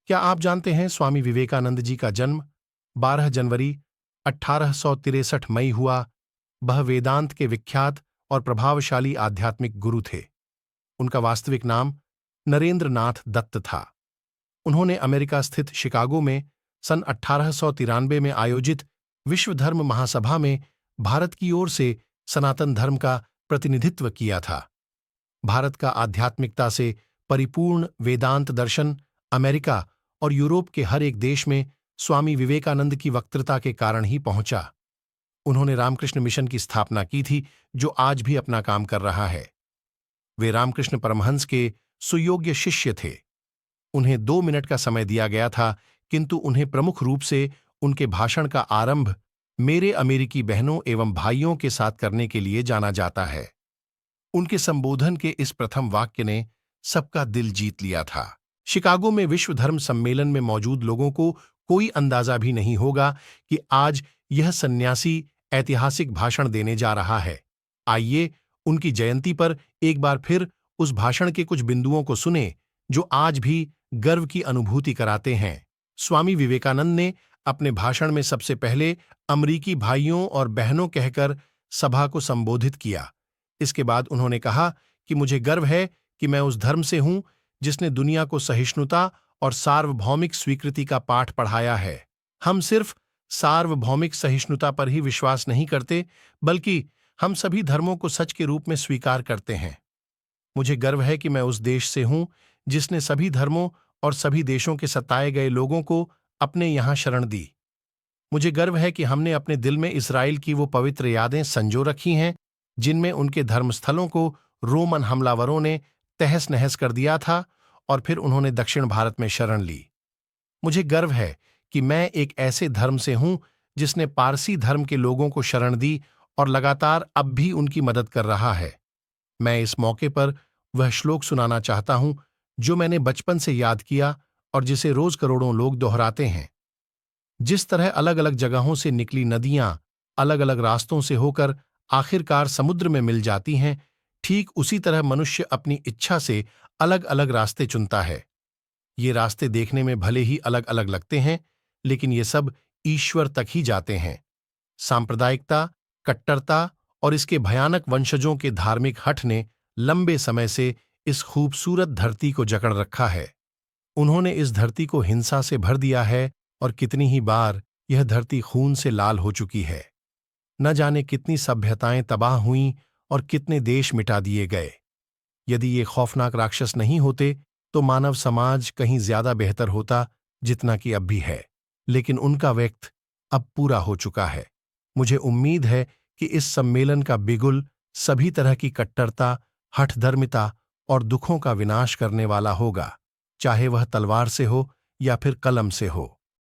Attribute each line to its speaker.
Speaker 1: क्या आप जानते हैं स्वामी विवेकानंद जी का जन्म 12 जनवरी 1863 मई हुआ। वह वेदांत के विख्यात और प्रभावशाली आध्यात्मिक गुरु थे। उनका वास्तविक नाम नरेंद्र नाथ दत्त था। उन्होंने अमेरिका स्थित शिकागो में सन 1893 में आयोजित विश्व धर्म महासभा में भारत की ओर से सनातन धर्म का प्रतिनिधित्व किया था। भारत का आध्यात्मिकता से परिपूर्ण वेदांत दर्शन अमेरिका और यूरोप के हर एक देश में स्वामी विवेकानंद की वक्तृता के कारण ही पहुंचा। उन्होंने रामकृष्ण मिशन की स्थापना की थी, जो आज भी अपना काम कर रहा है। वे रामकृष्ण परमहंस के सुयोग्य शिष्य थे। उन्हें 2 मिनट का समय दिया गया था, किंतु उन्हें प्रमुख रूप से उनके भाषण का आरंभ मेरे अमेरिकी बहनों एवं भाइयों के साथ करने के लिए जाना जाता है। उनके संबोधन के इस प्रथम वाक्य ने सबका दिल जीत लिया था। शिकागो में विश्व धर्म सम्मेलन में मौजूद लोगों को कोई अंदाजा भी नहीं होगा कि आज यह सन्यासी ऐतिहासिक भाषण देने जा रहा है। आइए उनकी जयंती पर एक बार फिर उस भाषण के कुछ बिंदुओं को सुने, जो आज भी गर्व की अनुभूति कराते हैं। स्वामी विवेकानंद ने अपने भाषण में सबसे पहले अमरीकी भाइयों और बहनों कहकर सभा को संबोधित किया। इसके बाद उन्होंने कहा कि मुझे गर्व है कि मैं उस धर्म से हूं जिसने दुनिया को सहिष्णुता और सार्वभौमिक स्वीकृति का पाठ पढ़ाया है। हम सिर्फ सार्वभौमिक सहिष्णुता पर ही विश्वास नहीं करते, बल्कि हम सभी धर्मों को सच के रूप में स्वीकार करते हैं। मुझे गर्व है कि मैं उस देश से हूं जिसने सभी धर्मों और सभी देशों के सताए गए लोगों को अपने यहां शरण दी। मुझे गर्व है कि हमने अपने दिल में इस्राएल की वो पवित्र यादें संजो रखी हैं, जिनमें उनके धर्मस्थलों को रोमन हमलावरों ने तहस नहस कर दिया था और फिर उन्होंने दक्षिण भारत में शरण ली। मुझे गर्व है कि मैं एक ऐसे धर्म से हूं जिसने पारसी धर्म के लोगों को शरण दी और लगातार अब भी उनकी मदद कर रहा है। मैं इस मौके पर वह श्लोक सुनाना चाहता हूं जो मैंने बचपन से याद किया और जिसे रोज करोड़ों लोग दोहराते हैं। जिस तरह अलग अलग जगहों से निकली नदियां अलग अलग रास्तों से होकर आखिरकार समुद्र में मिल जाती हैं, ठीक उसी तरह मनुष्य अपनी इच्छा से अलग अलग रास्ते चुनता है। ये रास्ते देखने में भले ही अलग अलग लगते हैं, लेकिन ये सब ईश्वर तक ही जाते हैं। सांप्रदायिकता, कट्टरता और इसके भयानक वंशजों के धार्मिक हठ ने लंबे समय से इस खूबसूरत धरती को जकड़ रखा है। उन्होंने इस धरती को हिंसा से भर दिया है और कितनी ही बार यह धरती खून से लाल हो चुकी है। न जाने कितनी सभ्यताएं तबाह हुईं और कितने देश मिटा दिए गए। यदि ये खौफनाक राक्षस नहीं होते तो मानव समाज कहीं ज्यादा बेहतर होता, जितना कि अब भी है। लेकिन उनका वक्त अब पूरा हो चुका है। मुझे उम्मीद है कि इस सम्मेलन का बिगुल सभी तरह की कट्टरता, हठधर्मिता और दुखों का विनाश करने वाला होगा, चाहे वह तलवार से हो या फिर कलम से हो।